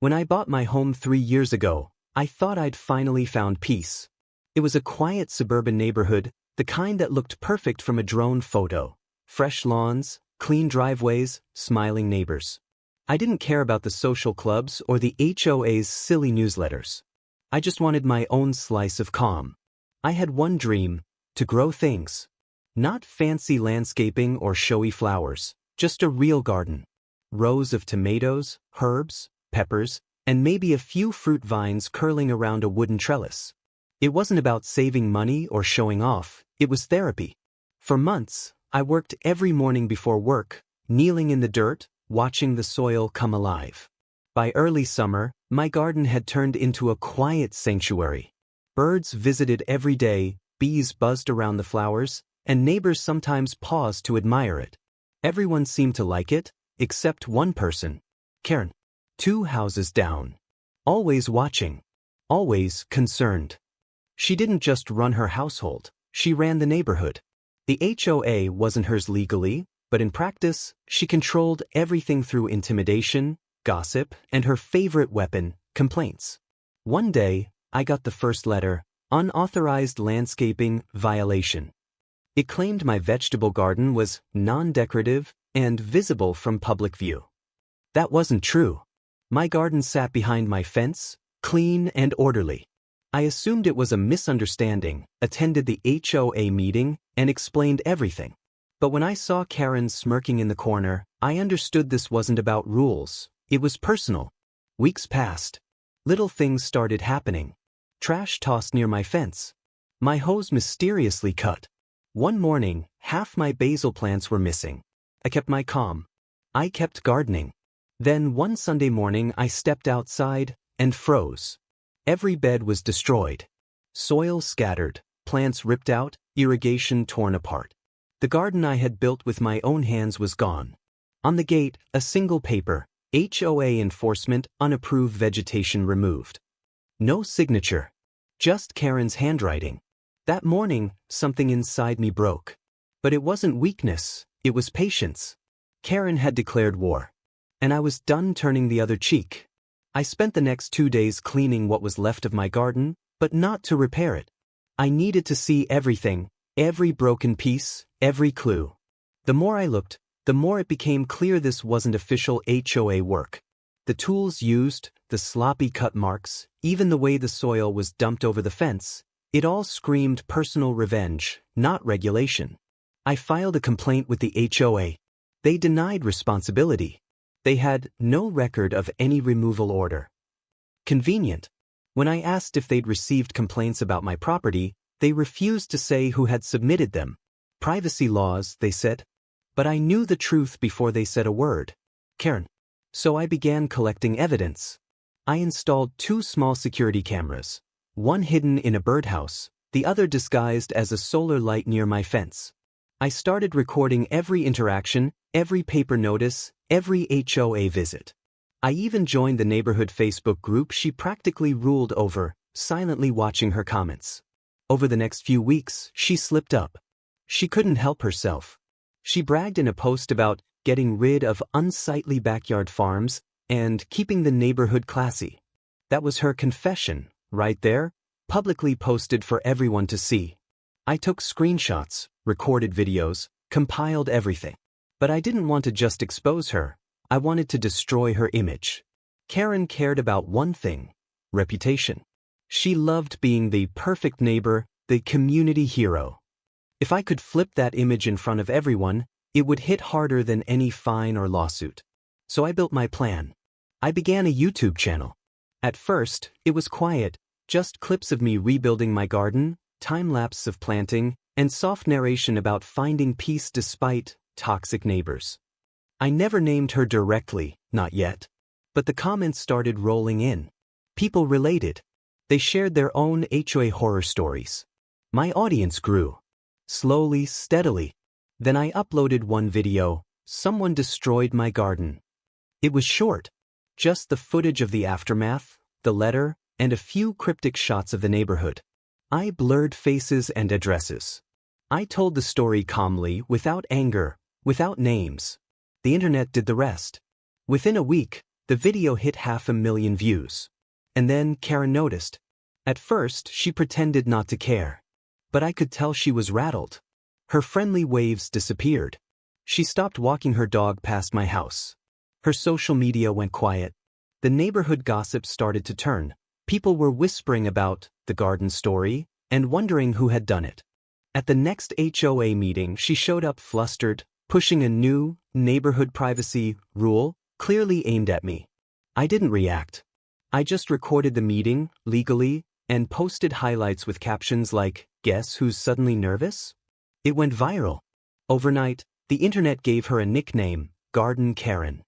When I bought my home 3 years ago, I thought I'd finally found peace. It was a quiet suburban neighborhood, the kind that looked perfect from a drone photo. Fresh lawns, clean driveways, smiling neighbors. I didn't care about the social clubs or the HOA's silly newsletters. I just wanted my own slice of calm. I had one dream: to grow things. Not fancy landscaping or showy flowers, just a real garden. Rows of tomatoes, herbs, peppers, and maybe a few fruit vines curling around a wooden trellis. It wasn't about saving money or showing off, it was therapy. For months, I worked every morning before work, kneeling in the dirt, watching the soil come alive. By early summer, my garden had turned into a quiet sanctuary. Birds visited every day, bees buzzed around the flowers, and neighbors sometimes paused to admire it. Everyone seemed to like it, except one person, Karen. 2 houses down. Always watching. Always concerned. She didn't just run her household, she ran the neighborhood. The HOA wasn't hers legally, but in practice, she controlled everything through intimidation, gossip, and her favorite weapon, complaints. One day, I got the first letter: unauthorized landscaping violation. It claimed my vegetable garden was non-decorative and visible from public view. That wasn't true. My garden sat behind my fence, clean and orderly. I assumed it was a misunderstanding, attended the HOA meeting, and explained everything. But when I saw Karen smirking in the corner, I understood this wasn't about rules, it was personal. Weeks passed. Little things started happening. Trash tossed near my fence. My hose mysteriously cut. One morning, half my basil plants were missing. I kept my calm. I kept gardening. Then one Sunday morning I stepped outside and froze. Every bed was destroyed. Soil scattered, plants ripped out, irrigation torn apart. The garden I had built with my own hands was gone. On the gate, a single paper: HOA enforcement, unapproved vegetation removed. No signature. Just Karen's handwriting. That morning, something inside me broke. But it wasn't weakness, it was patience. Karen had declared war. And I was done turning the other cheek. I spent the next 2 days cleaning what was left of my garden, but not to repair it. I needed to see everything, every broken piece, every clue. The more I looked, the more it became clear this wasn't official HOA work. The tools used, the sloppy cut marks, even the way the soil was dumped over the fence, it all screamed personal revenge, not regulation. I filed a complaint with the HOA. They denied responsibility. They had no record of any removal order. Convenient. When I asked if they'd received complaints about my property, they refused to say who had submitted them. Privacy laws, they said. But I knew the truth before they said a word. Karen. So I began collecting evidence. I installed 2 small security cameras, one hidden in a birdhouse, the other disguised as a solar light near my fence. I started recording every interaction, every paper notice, every HOA visit. I even joined the neighborhood Facebook group she practically ruled over, silently watching her comments. Over the next few weeks, she slipped up. She couldn't help herself. She bragged in a post about getting rid of unsightly backyard farms and keeping the neighborhood classy. That was her confession, right there, publicly posted for everyone to see. I took screenshots, recorded videos, compiled everything. But I didn't want to just expose her, I wanted to destroy her image. Karen cared about one thing: reputation. She loved being the perfect neighbor, the community hero. If I could flip that image in front of everyone, it would hit harder than any fine or lawsuit. So I built my plan. I began a YouTube channel. At first, it was quiet, just clips of me rebuilding my garden, time-lapse of planting, and soft narration about finding peace despite toxic neighbors. I never named her directly, not yet. But the comments started rolling in. People related. They shared their own HOA horror stories. My audience grew. Slowly, steadily. Then I uploaded one video: someone destroyed my garden. It was short. Just the footage of the aftermath, the letter, and a few cryptic shots of the neighborhood. I blurred faces and addresses. I told the story calmly, without anger, without names. The internet did the rest. Within a week, The video hit 500,000 views. And then Karen noticed. At first, she pretended not to care. But I could tell she was rattled. Her friendly waves disappeared. She stopped walking her dog past my house. Her social media went quiet. The neighborhood gossip started to turn. People were whispering about the garden story and wondering who had done it. At the next HOA meeting, she showed up flustered, pushing a new neighborhood privacy rule clearly aimed at me. I didn't react. I just recorded the meeting, legally, and posted highlights with captions like, "Guess who's suddenly nervous?" It went viral. Overnight, the internet gave her a nickname, Garden Karen.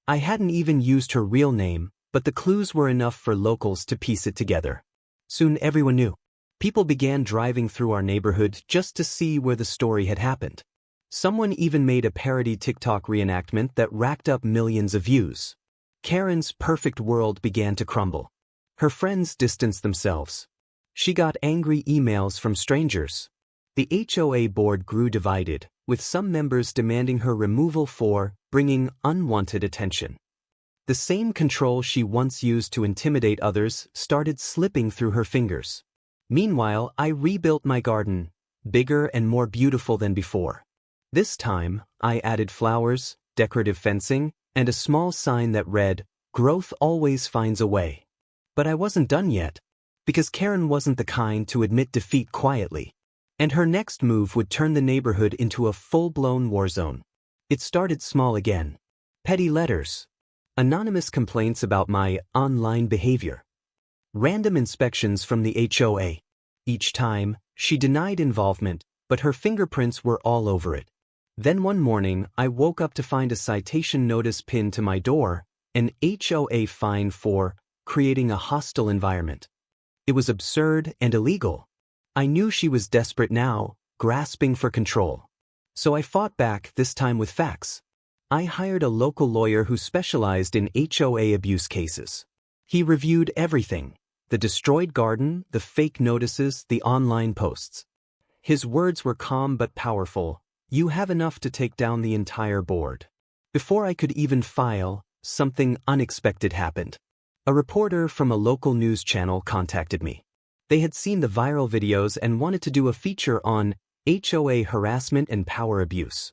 I hadn't even used her real name, but the clues were enough for locals to piece it together. Soon everyone knew. People began driving through our neighborhood just to see where the story had happened. Someone even made a parody TikTok reenactment that racked up millions of views. Karen's perfect world began to crumble. Her friends distanced themselves. She got angry emails from strangers. The HOA board grew divided, with some members demanding her removal for bringing unwanted attention. The same control she once used to intimidate others started slipping through her fingers. Meanwhile, I rebuilt my garden, bigger and more beautiful than before. This time, I added flowers, decorative fencing, and a small sign that read, "Growth always finds a way." But I wasn't done yet, because Karen wasn't the kind to admit defeat quietly. And her next move would turn the neighborhood into a full-blown war zone. It started small again. Petty letters. Anonymous complaints about my online behavior. Random inspections from the HOA. Each time, she denied involvement, but her fingerprints were all over it. Then one morning, I woke up to find a citation notice pinned to my door, an HOA fine for creating a hostile environment. It was absurd and illegal. I knew she was desperate now, grasping for control. So I fought back, this time with facts. I hired a local lawyer who specialized in HOA abuse cases. He reviewed everything: the destroyed garden, the fake notices, the online posts. His words were calm but powerful. "You have enough to take down the entire board." Before I could even file, something unexpected happened. A reporter from a local news channel contacted me. They had seen the viral videos and wanted to do a feature on HOA harassment and power abuse.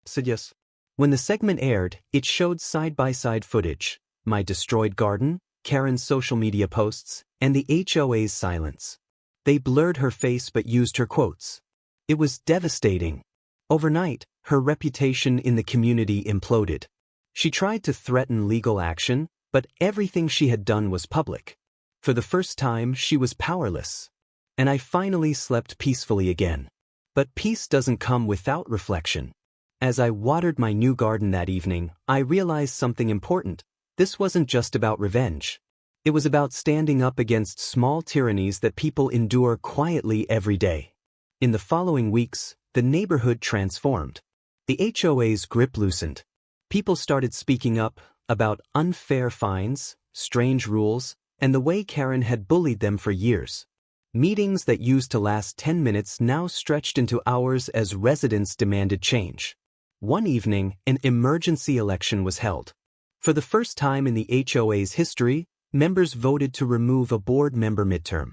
Said yes. When the segment aired, it showed side-by-side footage: my destroyed garden, Karen's social media posts, and the HOA's silence. They blurred her face but used her quotes. It was devastating. Overnight, her reputation in the community imploded. She tried to threaten legal action, but everything she had done was public. For the first time, she was powerless. And I finally slept peacefully again. But peace doesn't come without reflection. As I watered my new garden that evening, I realized something important. This wasn't just about revenge. It was about standing up against small tyrannies that people endure quietly every day. In the following weeks, the neighborhood transformed. The HOA's grip loosened. People started speaking up about unfair fines, strange rules, and the way Karen had bullied them for years. Meetings that used to last 10 minutes now stretched into hours as residents demanded change. One evening, an emergency election was held. For the first time in the HOA's history, members voted to remove a board member midterm.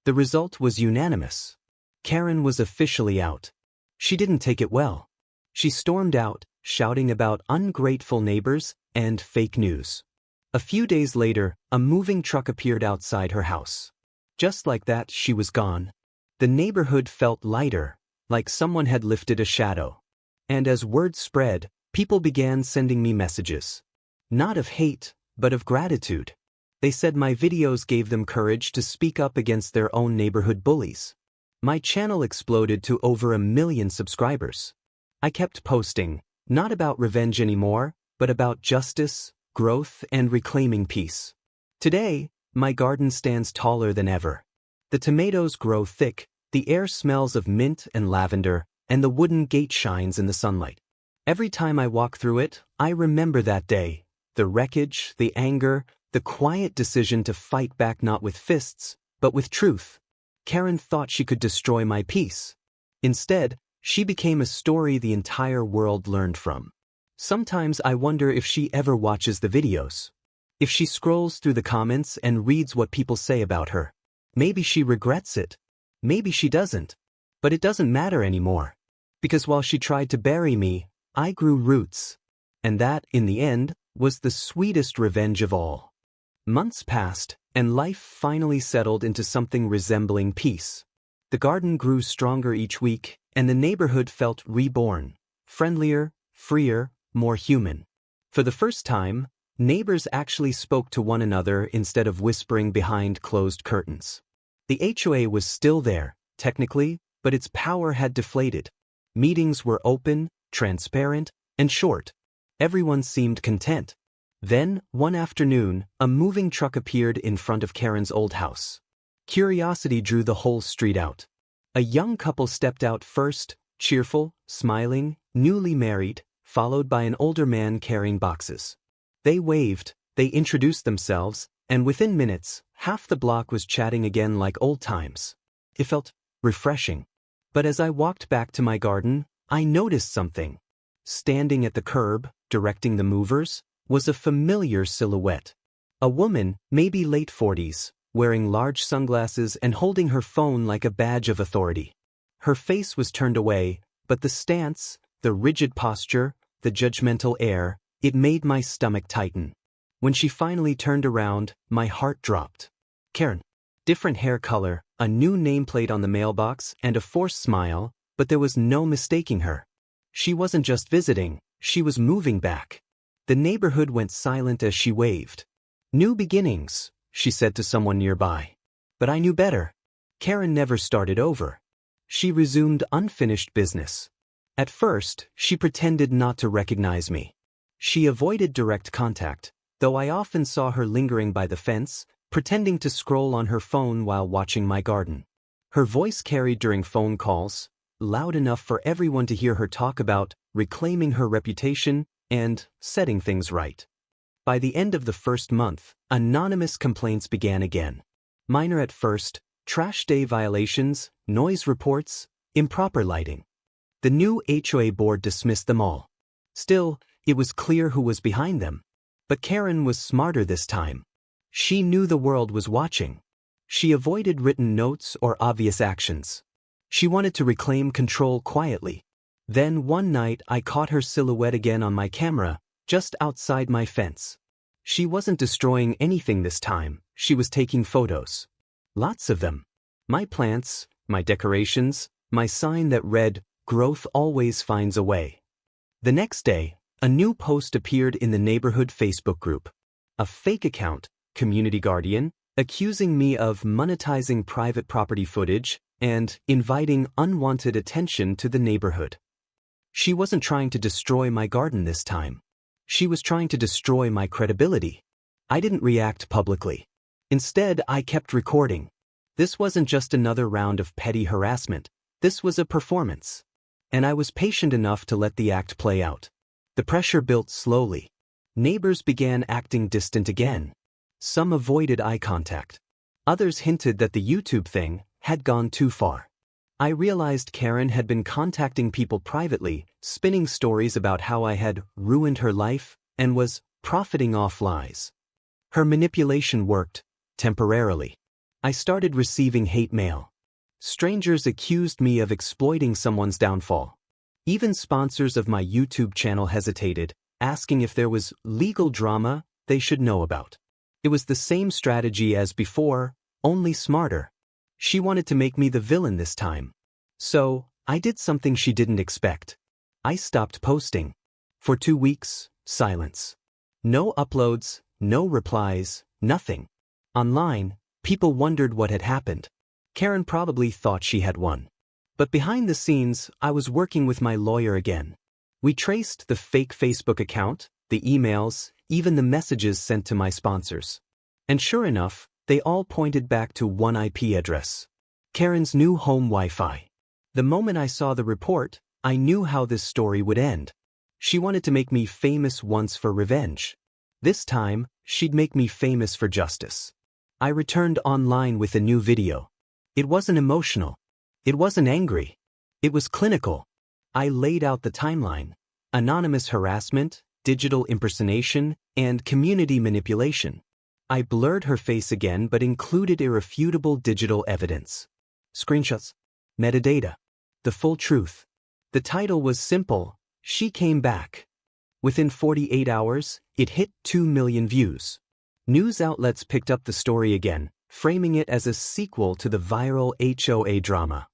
The result was unanimous. Karen was officially out. She didn't take it well. She stormed out, shouting about ungrateful neighbors and fake news. A few days later, a moving truck appeared outside her house. Just like that, she was gone. The neighborhood felt lighter, like someone had lifted a shadow. And as word spread, people began sending me messages. Not of hate, but of gratitude. They said my videos gave them courage to speak up against their own neighborhood bullies. My channel exploded to over 1 million subscribers. I kept posting, not about revenge anymore, but about justice, growth, and reclaiming peace. Today, my garden stands taller than ever. The tomatoes grow thick, the air smells of mint and lavender, and the wooden gate shines in the sunlight. Every time I walk through it, I remember that day, the wreckage, the anger, the quiet decision to fight back not with fists, but with truth. Karen thought she could destroy my peace. Instead, she became a story the entire world learned from. Sometimes I wonder if she ever watches the videos. If she scrolls through the comments and reads what people say about her, maybe she regrets it. Maybe she doesn't. But it doesn't matter anymore. Because while she tried to bury me, I grew roots. And that, in the end, was the sweetest revenge of all. Months passed, and life finally settled into something resembling peace. The garden grew stronger each week, and the neighborhood felt reborn, friendlier, freer, more human. For the first time, neighbors actually spoke to one another instead of whispering behind closed curtains. The HOA was still there, technically, but its power had deflated. Meetings were open, transparent, and short. Everyone seemed content. Then, one afternoon, a moving truck appeared in front of Karen's old house. Curiosity drew the whole street out. A young couple stepped out first, cheerful, smiling, newly married, followed by an older man carrying boxes. They waved, they introduced themselves, and within minutes, half the block was chatting again like old times. It felt refreshing. But as I walked back to my garden, I noticed something. Standing at the curb, directing the movers, was a familiar silhouette. A woman, maybe late 40s, wearing large sunglasses and holding her phone like a badge of authority. Her face was turned away, but the stance, the rigid posture, the judgmental air, it made my stomach tighten. When she finally turned around, my heart dropped. Karen. Different hair color, a new nameplate on the mailbox, and a forced smile, but there was no mistaking her. She wasn't just visiting, she was moving back. The neighborhood went silent as she waved. New beginnings, she said to someone nearby. But I knew better. Karen never started over. She resumed unfinished business. At first, she pretended not to recognize me. She avoided direct contact, though I often saw her lingering by the fence, pretending to scroll on her phone while watching my garden. Her voice carried during phone calls, loud enough for everyone to hear her talk about reclaiming her reputation and setting things right. By the end of the first month, anonymous complaints began again. Minor at first, trash day violations, noise reports, improper lighting. The new HOA board dismissed them all. Still, it was clear who was behind them. But Karen was smarter this time. She knew the world was watching. She avoided written notes or obvious actions. She wanted to reclaim control quietly. Then one night I caught her silhouette again on my camera, just outside my fence. She wasn't destroying anything this time, she was taking photos. Lots of them. My plants, my decorations, my sign that read, "Growth always finds a way." The next day, a new post appeared in the neighborhood Facebook group. A fake account, Community Guardian, accusing me of monetizing private property footage and inviting unwanted attention to the neighborhood. She wasn't trying to destroy my garden this time. She was trying to destroy my credibility. I didn't react publicly. Instead, I kept recording. This wasn't just another round of petty harassment. This was a performance. And I was patient enough to let the act play out. The pressure built slowly. Neighbors began acting distant again. Some avoided eye contact. Others hinted that the YouTube thing had gone too far. I realized Karen had been contacting people privately, spinning stories about how I had ruined her life and was profiting off lies. Her manipulation worked, temporarily. I started receiving hate mail. Strangers accused me of exploiting someone's downfall. Even sponsors of my YouTube channel hesitated, asking if there was legal drama they should know about. It was the same strategy as before, only smarter. She wanted to make me the villain this time. So, I did something she didn't expect. I stopped posting. For 2 weeks, silence. No uploads, no replies, nothing. Online, people wondered what had happened. Karen probably thought she had won. But behind the scenes, I was working with my lawyer again. We traced the fake Facebook account, the emails, even the messages sent to my sponsors. And sure enough, they all pointed back to one IP address. Karen's new home Wi-Fi. The moment I saw the report, I knew how this story would end. She wanted to make me famous once for revenge. This time, she'd make me famous for justice. I returned online with a new video. It wasn't emotional. It wasn't angry. It was clinical. I laid out the timeline. Anonymous harassment, digital impersonation, and community manipulation. I blurred her face again but included irrefutable digital evidence. Screenshots. Metadata. The full truth. The title was simple: She Came Back. Within 48 hours, it hit 2 million views. News outlets picked up the story again, framing it as a sequel to the viral HOA drama.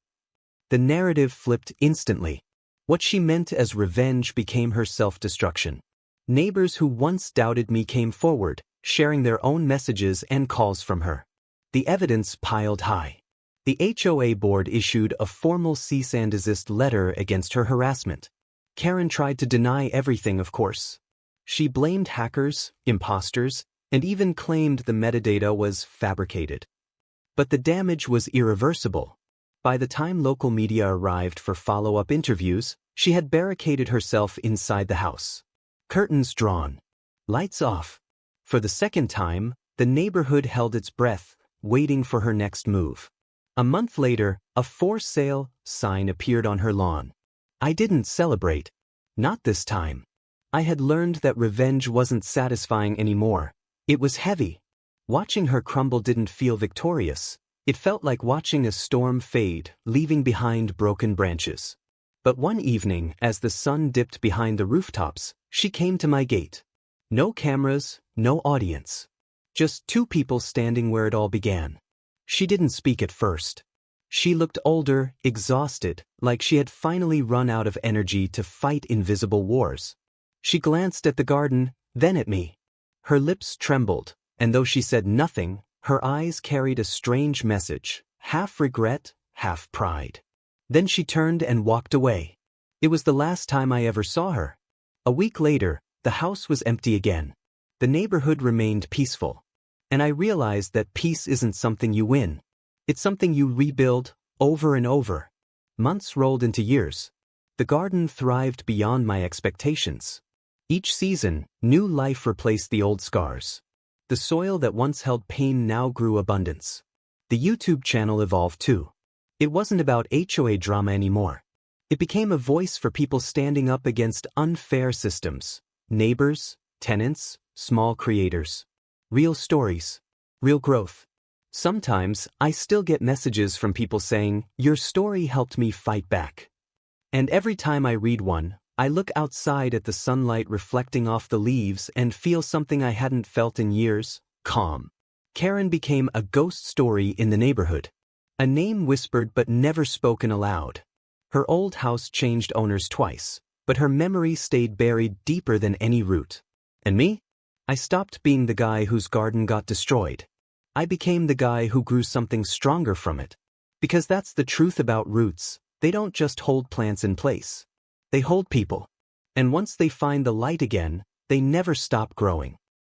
The narrative flipped instantly. What she meant as revenge became her self-destruction. Neighbors who once doubted me came forward, sharing their own messages and calls from her. The evidence piled high. The HOA board issued a formal cease and desist letter against her harassment. Karen tried to deny everything, of course. She blamed hackers, imposters, and even claimed the metadata was fabricated. But the damage was irreversible. By the time local media arrived for follow-up interviews, she had barricaded herself inside the house. Curtains drawn. Lights off. For the second time, the neighborhood held its breath, waiting for her next move. A month later, a for sale sign appeared on her lawn. I didn't celebrate. Not this time. I had learned that revenge wasn't satisfying anymore. It was heavy. Watching her crumble didn't feel victorious. It felt like watching a storm fade, leaving behind broken branches. But one evening, as the sun dipped behind the rooftops, she came to my gate. No cameras, no audience. Just two people standing where it all began. She didn't speak at first. She looked older, exhausted, like she had finally run out of energy to fight invisible wars. She glanced at the garden, then at me. Her lips trembled, and though she said nothing, her eyes carried a strange message, half regret, half pride. Then she turned and walked away. It was the last time I ever saw her. A week later, the house was empty again. The neighborhood remained peaceful. And I realized that peace isn't something you win. It's something you rebuild, over and over. Months rolled into years. The garden thrived beyond my expectations. Each season, new life replaced the old scars. The soil that once held pain now grew abundance. The YouTube channel evolved too. It wasn't about HOA drama anymore. It became a voice for people standing up against unfair systems. Neighbors, tenants, small creators. Real stories. Real growth. Sometimes, I still get messages from people saying, "Your story helped me fight back." And every time I read one, I look outside at the sunlight reflecting off the leaves and feel something I hadn't felt in years: calm. Karen became a ghost story in the neighborhood. A name whispered but never spoken aloud. Her old house changed owners twice, but her memory stayed buried deeper than any root. And me? I stopped being the guy whose garden got destroyed. I became the guy who grew something stronger from it. Because that's the truth about roots: they don't just hold plants in place. They hold people. And once they find the light again, they never stop growing.